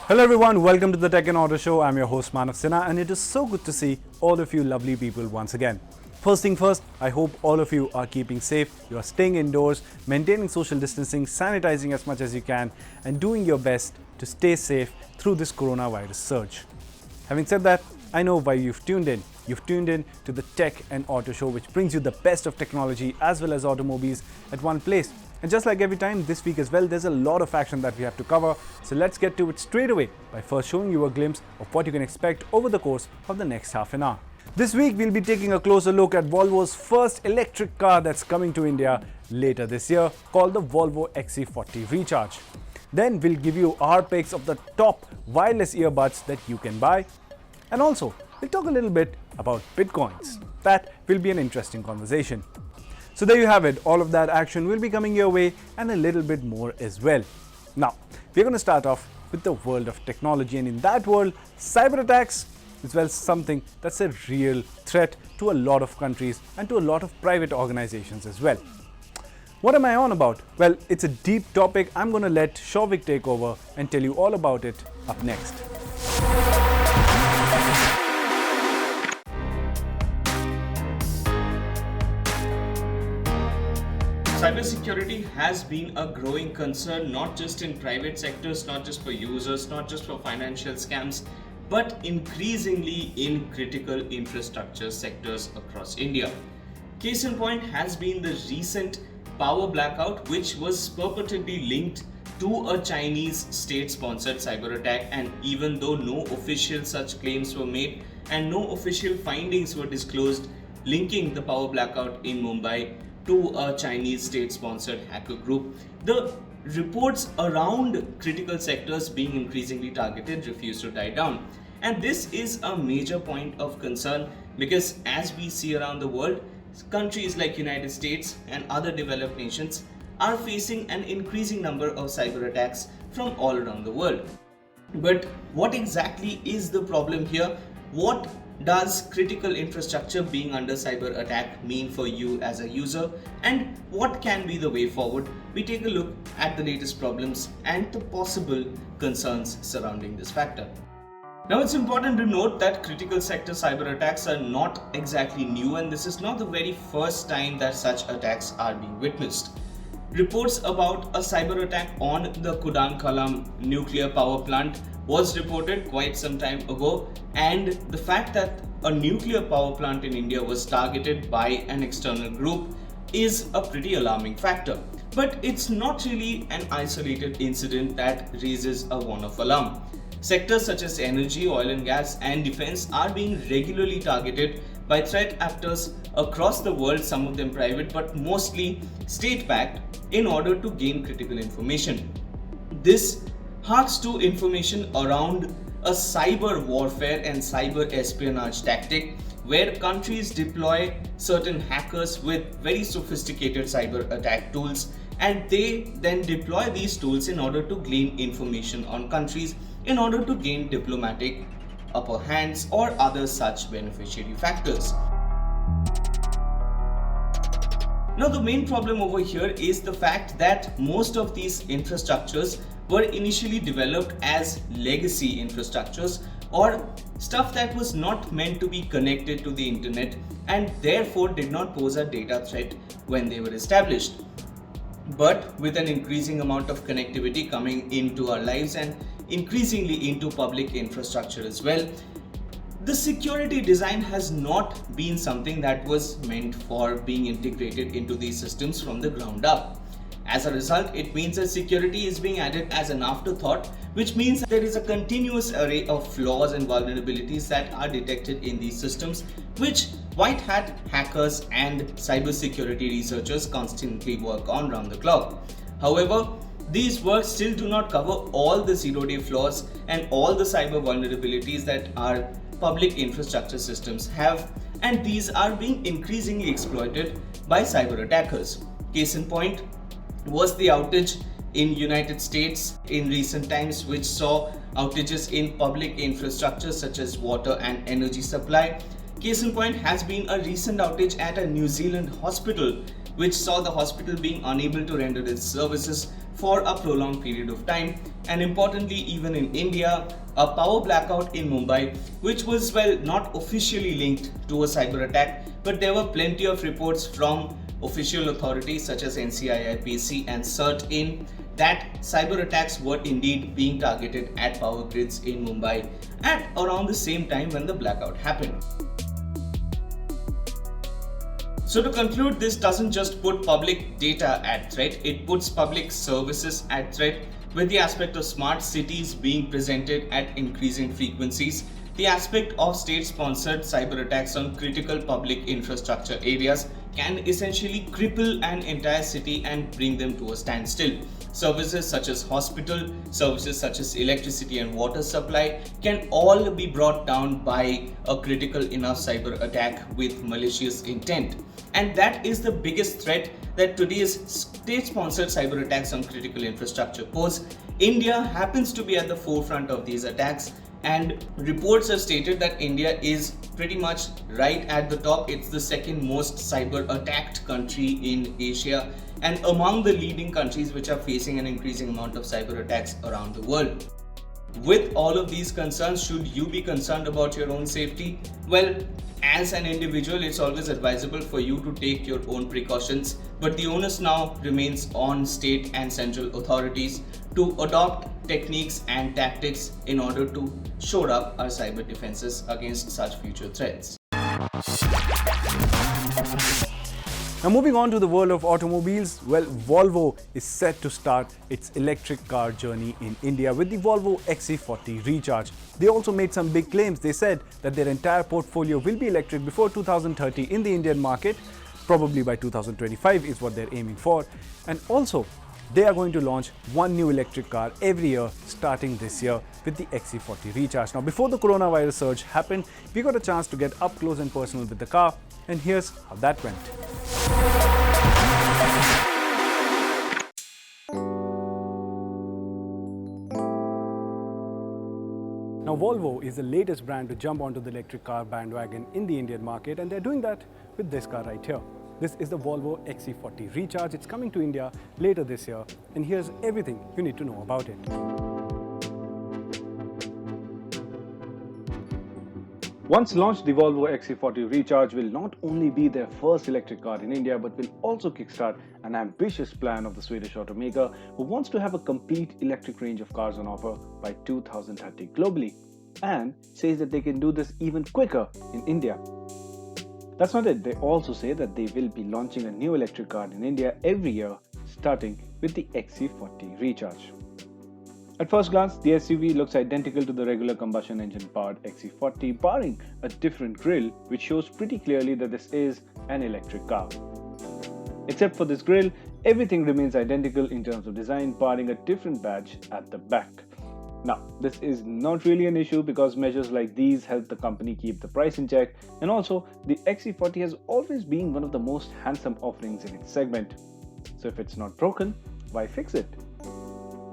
Hello everyone, welcome to the Tech and Auto Show. I'm your host Manav Sinha and it is so good to see all of you lovely people once again. First thing first, I hope all of you are keeping safe, you are staying indoors, maintaining social distancing, sanitizing as much as you can and doing your best to stay safe through this coronavirus surge. Having said that, I know why you've tuned in. You've tuned in to the Tech and Auto Show, which brings you the best of technology as well as automobiles at one place. And just like every time, this week as well, there's a lot of action that we have to cover. So let's get to it straight away by first showing you a glimpse of what you can expect over the course of the next half an hour. This week, we'll be taking a closer look at Volvo's first electric car that's coming to India later this year, called the Volvo XC40 Recharge. Then we'll give you our picks of the top wireless earbuds that you can buy. And also, we'll talk a little bit about Bitcoins. That will be an interesting conversation. So there you have it, all of that action will be coming your way and a little bit more as well. Now, we're going to start off with the world of technology, and in that world, cyber attacks is well something that's a real threat to a lot of countries and to a lot of private organizations as well. What am I on about? Well, it's a deep topic. I'm going to let Shavik take over and tell you all about it up next. Cybersecurity has been a growing concern, not just in private sectors, not just for users, not just for financial scams, but increasingly in critical infrastructure sectors across India. Case in point has been the recent power blackout, which was purportedly linked to a Chinese state-sponsored cyber attack, and even though no official such claims were made and no official findings were disclosed linking the power blackout in Mumbai to a Chinese state-sponsored hacker group, the reports around critical sectors being increasingly targeted refuse to die down. And this is a major point of concern because as we see around the world, countries like United States and other developed nations are facing an increasing number of cyber attacks from all around the world. But what exactly is the problem here? What does critical infrastructure being under cyber attack mean for you as a user, and what can be the way forward? We take a look at the latest problems and the possible concerns surrounding this factor. Now, it's important to note that critical sector cyber attacks are not exactly new, and this is not the very first time that such attacks are being witnessed. Reports about a cyber attack on the Kudankulam nuclear power plant was reported quite some time ago, and the fact that a nuclear power plant in India was targeted by an external group is a pretty alarming factor. But it's not really an isolated incident that raises a warning of alarm. Sectors such as energy, oil and gas and defense are being regularly targeted by threat actors across the world, some of them private but mostly state-backed, in order to gain critical information. This harks to information around a cyber warfare and cyber espionage tactic where countries deploy certain hackers with very sophisticated cyber attack tools, and they then deploy these tools in order to glean information on countries in order to gain diplomatic upper hands or other such beneficiary factors. Now, the main problem over here is the fact that most of these infrastructures were initially developed as legacy infrastructures or stuff that was not meant to be connected to the internet and therefore did not pose a data threat when they were established. But with an increasing amount of connectivity coming into our lives and increasingly into public infrastructure as well, the security design has not been something that was meant for being integrated into these systems from the ground up. As a result, it means that security is being added as an afterthought, which means there is a continuous array of flaws and vulnerabilities that are detected in these systems, which white hat hackers and cybersecurity researchers constantly work on round the clock. However, these works still do not cover all the zero-day flaws and all the cyber vulnerabilities that our public infrastructure systems have, and these are being increasingly exploited by cyber attackers. Case in point was the outage in United States in recent times, which saw outages in public infrastructure such as water and energy supply. Case in point has been a recent outage at a New Zealand hospital, which saw the hospital being unable to render its services for a prolonged period of time. And importantly, even in India, a power blackout in Mumbai, which was, well, not officially linked to a cyber attack, but there were plenty of reports from official authorities such as NCIIPC and CERT-In that cyber attacks were indeed being targeted at power grids in Mumbai at around the same time when the blackout happened. So to conclude, this doesn't just put public data at threat, it puts public services at threat, with the aspect of smart cities being presented at increasing frequencies. The aspect of state-sponsored cyber attacks on critical public infrastructure areas can essentially cripple an entire city and bring them to a standstill. Services such as hospital, services such as electricity and water supply can all be brought down by a critical enough cyber attack with malicious intent. And that is the biggest threat that today's state-sponsored cyber attacks on critical infrastructure pose. India happens to be at the forefront of these attacks, and reports have stated that India is pretty much right at the top. It's the second most cyber attacked country in Asia and among the leading countries which are facing an increasing amount of cyber attacks around the world. With all of these concerns, should you be concerned about your own safety? Well, as an individual, it's always advisable for you to take your own precautions, but the onus now remains on state and central authorities to adopt techniques and tactics in order to shore up our cyber defenses against such future threats. Now moving on to the world of automobiles, well, Volvo is set to start its electric car journey in India with the Volvo XC40 Recharge. They also made some big claims. They said that their entire portfolio will be electric before 2030 in the Indian market, probably by 2025 is what they're aiming for. And also, they are going to launch one new electric car every year starting this year with the XC40 Recharge. Now, before the coronavirus surge happened, we got a chance to get up close and personal with the car, and here's how that went. Now, Volvo is the latest brand to jump onto the electric car bandwagon in the Indian market, and they're doing that with this car right here. This is the Volvo XC40 Recharge. It's coming to India later this year, and here's everything you need to know about it. Once launched, the Volvo XC40 Recharge will not only be their first electric car in India, but will also kickstart an ambitious plan of the Swedish automaker who wants to have a complete electric range of cars on offer by 2030 globally, and says that they can do this even quicker in India. That's not it. They also say that they will be launching a new electric car in India every year, starting with the XC40 Recharge. At first glance, the SUV looks identical to the regular combustion engine powered XC40, barring a different grille, which shows pretty clearly that this is an electric car. Except for this grille, everything remains identical in terms of design, barring a different badge at the back. Now, this is not really an issue because measures like these help the company keep the price in check, and also the XC40 has always been one of the most handsome offerings in its segment. So if it's not broken, why fix it?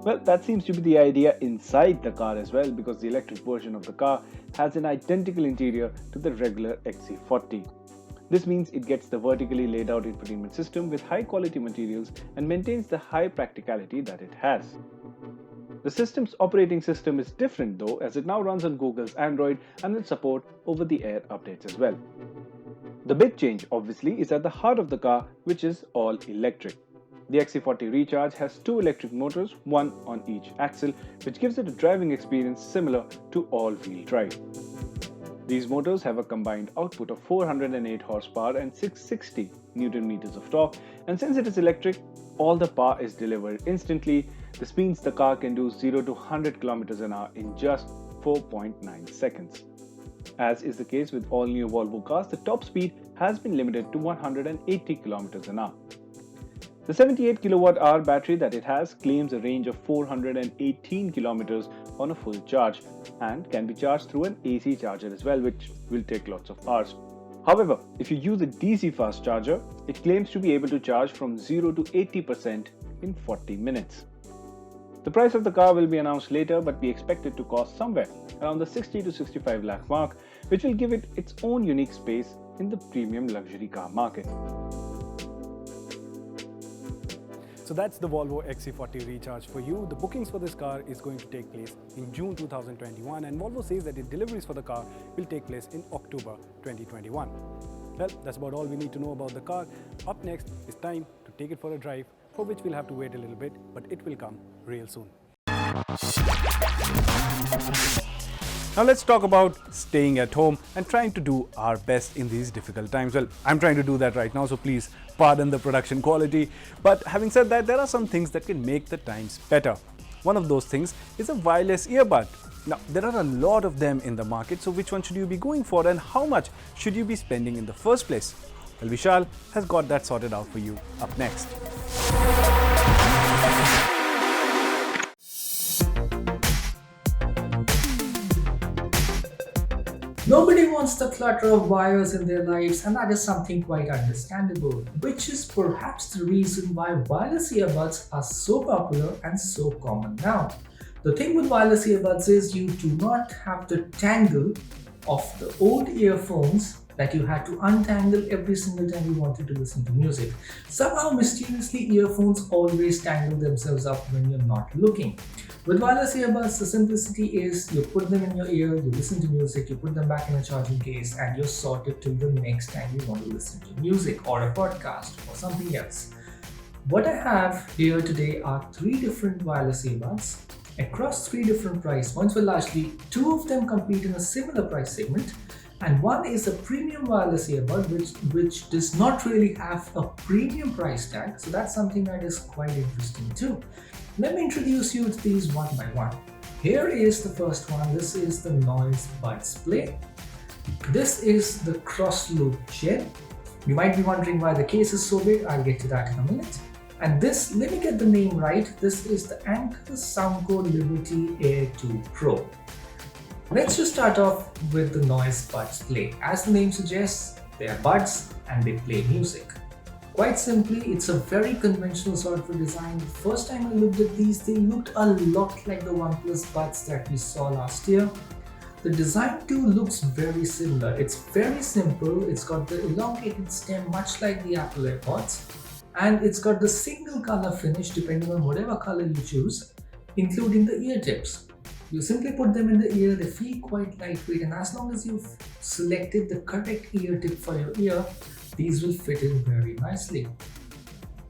Well, that seems to be the idea inside the car as well, because the electric version of the car has an identical interior to the regular XC40. This means it gets the vertically laid out infotainment system with high quality materials and maintains the high practicality that it has. The system's operating system is different though, as it now runs on Google's Android and will support over-the-air updates as well. The big change obviously is at the heart of the car, which is all electric. The XC40 Recharge has two electric motors, one on each axle, which gives it a driving experience similar to all-wheel drive. These motors have a combined output of 408 horsepower and 660 Nm of torque, and since it is electric, all the power is delivered instantly. This means the car can do 0 to 100 km an hour in just 4.9 seconds. As is the case with all new Volvo cars, the top speed has been limited to 180 km an hour. The 78 kWh battery that it has claims a range of 418 km on a full charge and can be charged through an AC charger as well, which will take lots of hours. However, if you use a DC fast charger, it claims to be able to charge from 0 to 80% in 40 minutes. The price of the car will be announced later, but we expect it to cost somewhere around the 60 to 65 lakh mark, which will give it its own unique space in the premium luxury car market. So that's the Volvo XC40 Recharge for you. The bookings for this car is going to take place in June 2021, and Volvo says that the deliveries for the car will take place in October 2021. Well, that's about all we need to know about the car. Up next is time to take it for a drive, for which we'll have to wait a little bit, but it will come real soon. Now let's talk about staying at home and trying to do our best in these difficult times. Well, I'm trying to do that right now, so please pardon the production quality. But having said that, there are some things that can make the times better. One of those things is a wireless earbud. Now, there are a lot of them in the market, so which one should you be going for and how much should you be spending in the first place? Well, Vishal has got that sorted out for you up next. Nobody wants the clutter of wires in their lives, and that is something quite understandable, which is perhaps the reason why wireless earbuds are so popular and so common now. The thing with wireless earbuds is you do not have the tangle of the old earphones that you had to untangle every single time you wanted to listen to music. Somehow, mysteriously, earphones always tangle themselves up when you're not looking. With wireless earbuds, the simplicity is you put them in your ear, you listen to music, you put them back in a charging case, and you're sorted till the next time you want to listen to music or a podcast or something else. What I have here today are 3 different wireless earbuds across 3 different price points. Well, largely 2 of them compete in a similar price segment, and one is a premium wireless earbud which does not really have a premium price tag, so that's something that is quite interesting too. Let me introduce you to these one by one. Here is the first one. This is the Noise Buds Play. This is the Cross Loop Gen. You might be wondering why the case is so big. I'll get to that in a minute. And this, let me get the name right. This is the Anker Soundcore Liberty Air 2 Pro. Let's just start off with the Noise Buds Play. As the name suggests, they are buds and they play music. Quite simply, it's a very conventional sort of a design. The first time I looked at these, they looked a lot like the OnePlus buds that we saw last year. The design too looks very similar. It's very simple. It's got the elongated stem much like the Apple AirPods, and it's got the single color finish depending on whatever color you choose, including the ear tips. You simply put them in the ear, they feel quite lightweight, and as long as you've selected the correct ear tip for your ear, these will fit in very nicely.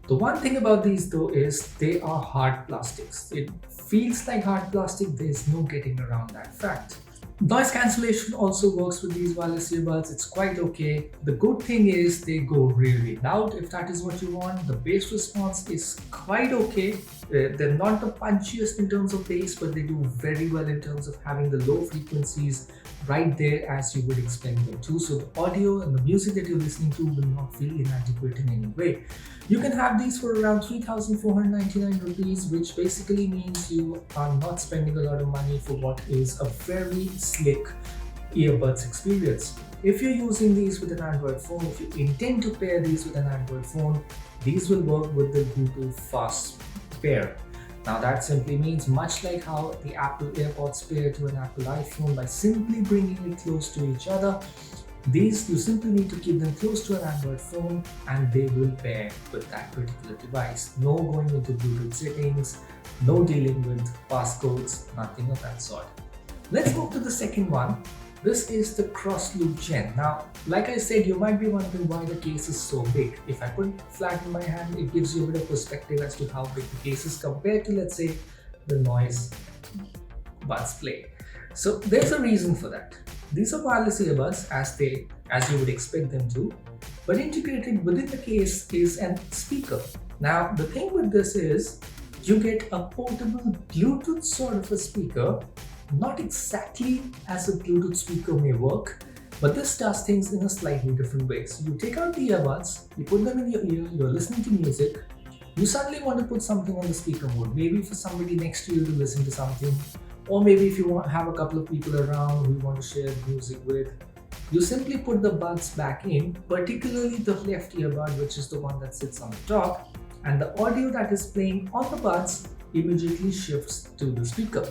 The one thing about these though is they are hard plastics. It feels like hard plastic, there's no getting around that fact. Noise cancellation also works with these wireless earbuds. It's quite okay. The good thing is they go really loud if that is what you want. The bass response is quite okay. They're not the punchiest in terms of bass, but they do very well in terms of having the low frequencies right there as you would expect them to. So the audio and the music that you're listening to will not feel inadequate in any way. You can have these for around 3,499 rupees, which basically means you are not spending a lot of money for what is a very slick earbuds experience. If you're using these with an Android phone, if you intend to pair these with an Android phone, these will work with the Google Fast Pair. Now that simply means much like how the Apple AirPods pair to an Apple iPhone by simply bringing it close to each other, these you simply need to keep them close to an Android phone and they will pair with that particular device. No going into Bluetooth settings, no dealing with passcodes, nothing of that sort. Let's move to the second one. This is the Cross Loop Gen. Now, like I said, you might be wondering why the case is so big. If I put it flat in my hand, it gives you a bit of perspective as to how big the case is compared to, let's say, the Noise Buds Play. So there's a reason for that. These are wireless earbuds as you would expect them to, but integrated within the case is a speaker. Now, the thing with this is you get a portable Bluetooth sort of a speaker. Not exactly as a Bluetooth speaker may work, but this does things in a slightly different way. So you take out the earbuds, you put them in your ear, you're listening to music, you suddenly want to put something on the speaker mode, maybe for somebody next to you to listen to something, or maybe if you want to have a couple of people around who you want to share music with, you simply put the buds back in, particularly the left earbud, which is the one that sits on the top, and the audio that is playing on the buds immediately shifts to the speaker.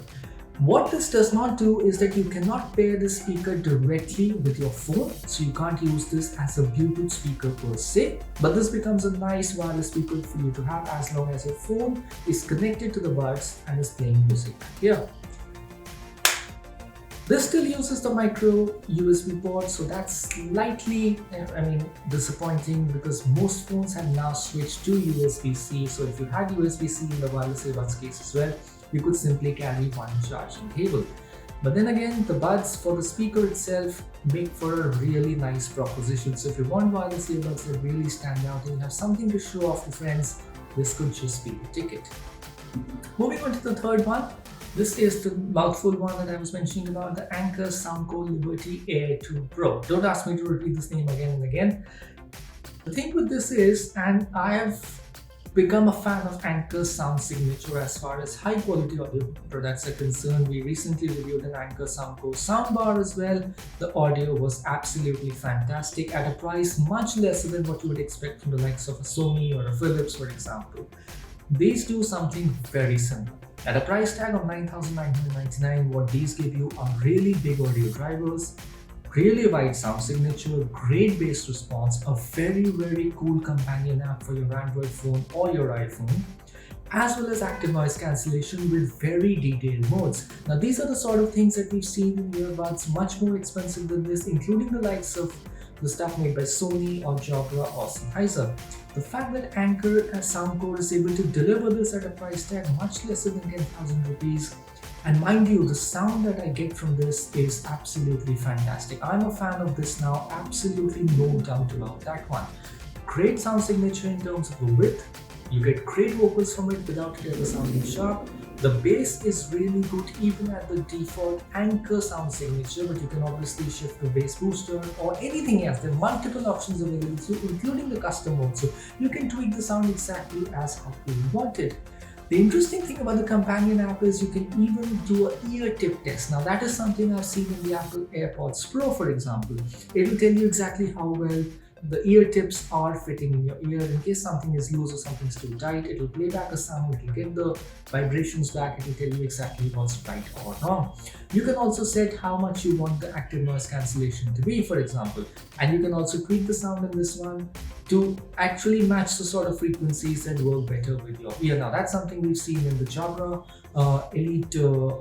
What this does not do is that you cannot pair the speaker directly with your phone, so you can't use this as a Bluetooth speaker per se, but this becomes a nice wireless speaker for you to have as long as your phone is connected to the buds and is playing music back here. This still uses the micro USB port, so that's slightly, disappointing because most phones have now switched to USB-C. So if you had USB-C in the wireless earbuds case as well, you could simply carry one charging cable. But then again, the buds for the speaker itself make for a really nice proposition. So if you want wireless earbuds that really stand out and you have something to show off to friends, this could just be the ticket. Moving on to the third one. This is the mouthful one that I was mentioning about, the Anker Soundcore Liberty Air 2 Pro. Don't ask me to repeat this name again and again. The thing with this is, and I have become a fan of Anker's sound signature as far as high quality audio products are concerned. We recently reviewed an Anker Soundcore soundbar as well. The audio was absolutely fantastic at a price much lesser than what you would expect from the likes of a Sony or a Philips, for example. These do something very similar. At a price tag of $9,999, what these give you are really big audio drivers, really wide sound signature, great bass response, a very cool companion app for your Android phone or your iPhone, as well as active noise cancellation with very detailed modes. Now these are the sort of things that we've seen in earbuds much more expensive than this, including the likes of the stuff made by Sony or Jabra or Sennheiser. The fact that Anker Soundcore is able to deliver this at a price tag much lesser than 10,000 rupees, and mind you, the sound that I get from this is absolutely fantastic. I'm a fan of this now, absolutely no doubt about that one. Great sound signature in terms of the width, you get great vocals from it without it ever sounding sharp. The bass is really good even at the default Anker sound signature, but you can obviously shift the bass booster or anything else. There are multiple options available to you, including the custom mode, so you can tweak the sound exactly as how you want it. The interesting thing about the companion app is you can even do an ear tip test. Now that is something I've seen in the Apple AirPods Pro, for example. It will tell you exactly how well the ear tips are fitting in your ear. In case something is loose or something's too tight, it will play back a sound, it will get the vibrations back, it will tell you exactly what's right or wrong. You can also set how much you want the active noise cancellation to be, for example, and you can also tweak the sound in this one to actually match the sort of frequencies that work better with your ear. Now that's something we've seen in the Jabra Elite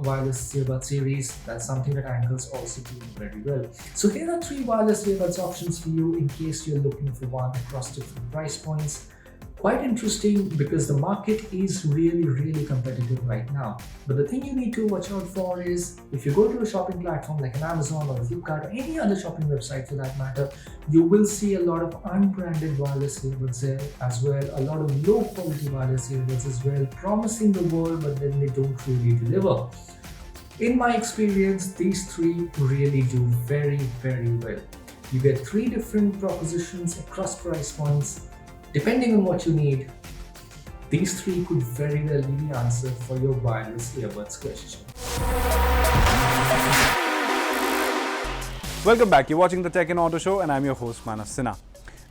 wireless earbud series. That's something that Anker's also doing very well. So here are 3 wireless earbuds options for you in case you're looking for one across different price points. Quite interesting because the market is really competitive right now. But the thing you need to watch out for is if you go to a shopping platform like an Amazon or a Flipkart or any other shopping website for that matter, you will see a lot of unbranded wireless earbuds there as well, a lot of low quality wireless earbuds as well, promising the world but then they don't really deliver. In my experience, these 3 really do very well. You get 3 different propositions across price points. Depending on what you need, these 3 could very well be the answer for your wireless earbuds question. Welcome back. You're watching the Tech and Auto Show and I'm your host Manav Sinha.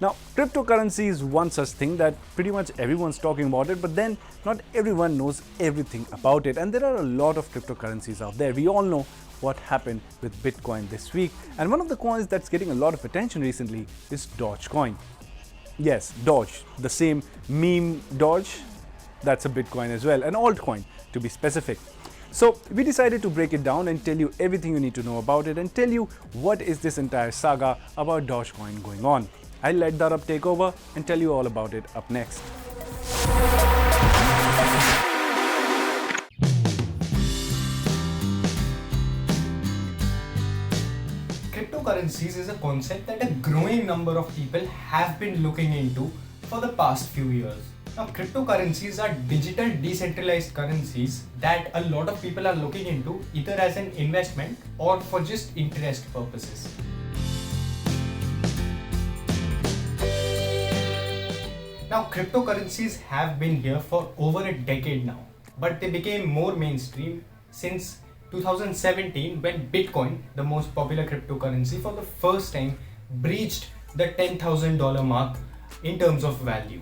Now, cryptocurrency is one such thing that pretty much everyone's talking about it, but then not everyone knows everything about it. And there are a lot of cryptocurrencies out there. We all know what happened with Bitcoin this week. And one of the coins that's getting a lot of attention recently is Dogecoin. Yes, Doge, the same meme Doge, that's a Bitcoin as well, an altcoin to be specific. So we decided to break it down and tell you everything you need to know about it and tell you what is this entire saga about Dogecoin going on. I'll let Darab take over and tell you all about it up next. Cryptocurrencies is a concept that a growing number of people have been looking into for the past few years. Now, cryptocurrencies are digital decentralized currencies that a lot of people are looking into either as an investment or for just interest purposes. Now, cryptocurrencies have been here for over a decade now, but they became more mainstream since 2017 when Bitcoin, the most popular cryptocurrency, for the first time breached the $10,000 mark in terms of value.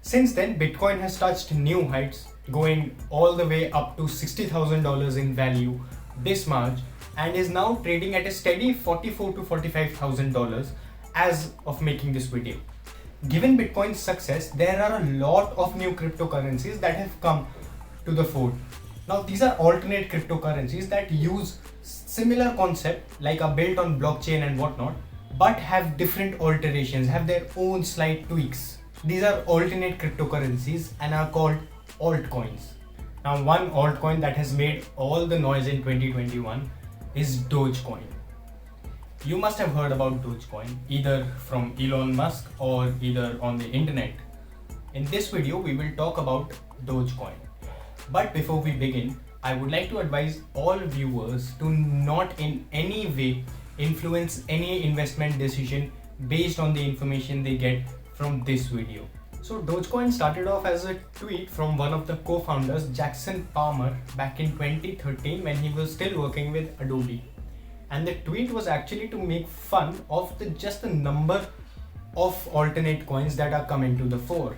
Since then, Bitcoin has touched new heights going all the way up to $60,000 in value this March, and is now trading at a steady $44,000 to $45,000 as of making this video. Given Bitcoin's success, there are a lot of new cryptocurrencies that have come to the fore. Now these are alternate cryptocurrencies that use similar concept, like are built on blockchain and whatnot, but have different alterations, have their own slight tweaks. These are alternate cryptocurrencies and are called altcoins. Now one altcoin that has made all the noise in 2021 is Dogecoin. You must have heard about Dogecoin either from Elon Musk or either on the internet. In this video we will talk about Dogecoin. But before we begin, I would like to advise all viewers to not in any way influence any investment decision based on the information they get from this video. So Dogecoin started off as a tweet from one of the co-founders, Jackson Palmer, back in 2013 when he was still working with Adobe. And the tweet was actually to make fun of just the number of alternate coins that are coming to the fore.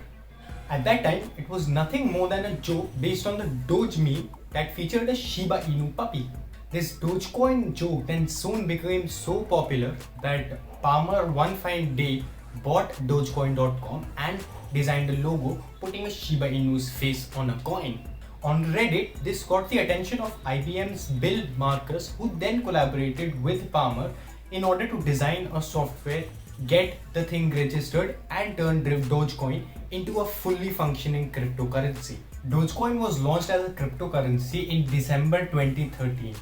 At that time, it was nothing more than a joke based on the Doge meme that featured a Shiba Inu puppy. This Dogecoin joke then soon became so popular that Palmer one fine day bought Dogecoin.com and designed a logo putting a Shiba Inu's face on a coin. On Reddit, this got the attention of IBM's Bill Marcus, who then collaborated with Palmer in order to design a software, get the thing registered, and turn Dogecoin into a fully functioning cryptocurrency. Dogecoin was launched as a cryptocurrency in December 2013,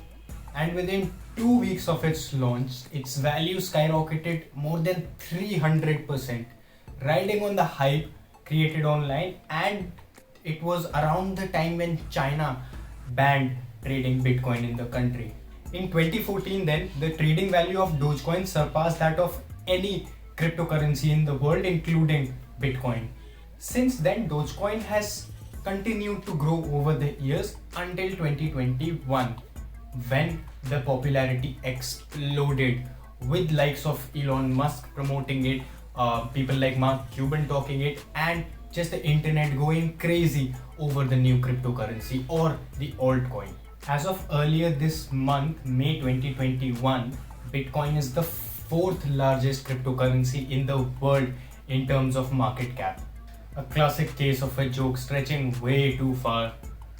and within 2 weeks of its launch, its value skyrocketed more than 300%, riding on the hype created online. And it was around the time when China banned trading Bitcoin in the country. In 2014 then, the trading value of Dogecoin surpassed that of any cryptocurrency in the world, including Bitcoin. Since then, Dogecoin has continued to grow over the years until 2021, when the popularity exploded, with likes of Elon Musk promoting it, people like Mark Cuban talking it, and just the internet going crazy over the new cryptocurrency or the altcoin. As of earlier this month, May 2021, Bitcoin is the 4th largest cryptocurrency in the world in terms of market cap. A classic case of a joke stretching way too far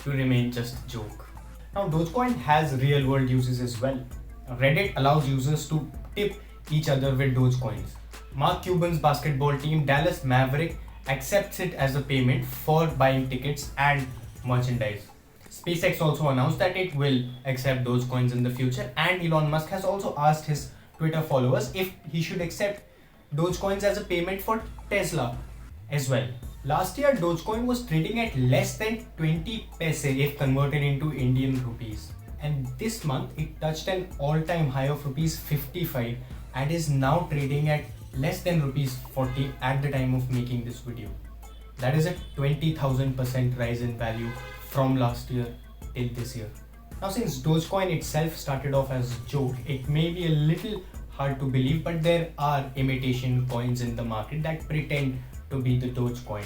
to remain just a joke. Now Dogecoin has real world uses as well. Reddit allows users to tip each other with Dogecoins. Mark Cuban's basketball team, Dallas Maverick, accepts it as a payment for buying tickets and merchandise. SpaceX also announced that it will accept Dogecoins in the future, and Elon Musk has also asked his Twitter followers if he should accept Dogecoins as a payment for Tesla as well. Last year, Dogecoin was trading at less than 20 paise if converted into Indian rupees. And this month, it touched an all-time high of rupees 55 and is now trading at less than rupees 40 at the time of making this video. That is a 20,000% rise in value from last year till this year. Now, since Dogecoin itself started off as a joke, it may be a little hard to believe, but there are imitation coins in the market that pretend to be the Dogecoin,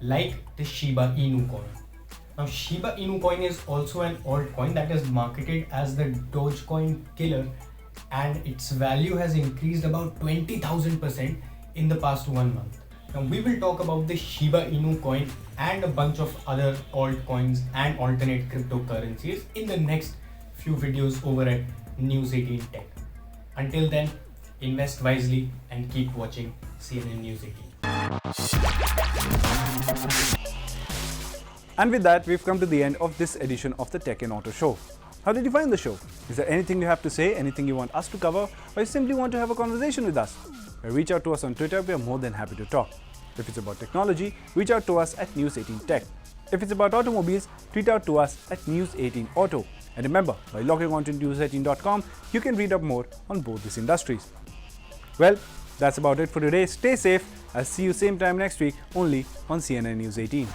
like the Shiba Inu coin. Now, Shiba Inu coin is also an altcoin that is marketed as the Dogecoin killer, and its value has increased about 20,000% in the past 1 month. Now we will talk about the Shiba Inu coin and a bunch of other altcoins and alternate cryptocurrencies in the next few videos over at News18 Tech. Until then, invest wisely and keep watching CNN News 18. And with that, we've come to the end of this edition of the Tech and Auto Show. How did you find the show? Is there anything you have to say, anything you want us to cover, or you simply want to have a conversation with us? Reach out to us on Twitter, we are more than happy to talk. If it's about technology, reach out to us at News18 Tech. If it's about automobiles, tweet out to us at News18 Auto. And remember, by logging on to news18.com, you can read up more on both these industries. Well, that's about it for today. Stay safe. I'll see you same time next week, only on CNN News 18.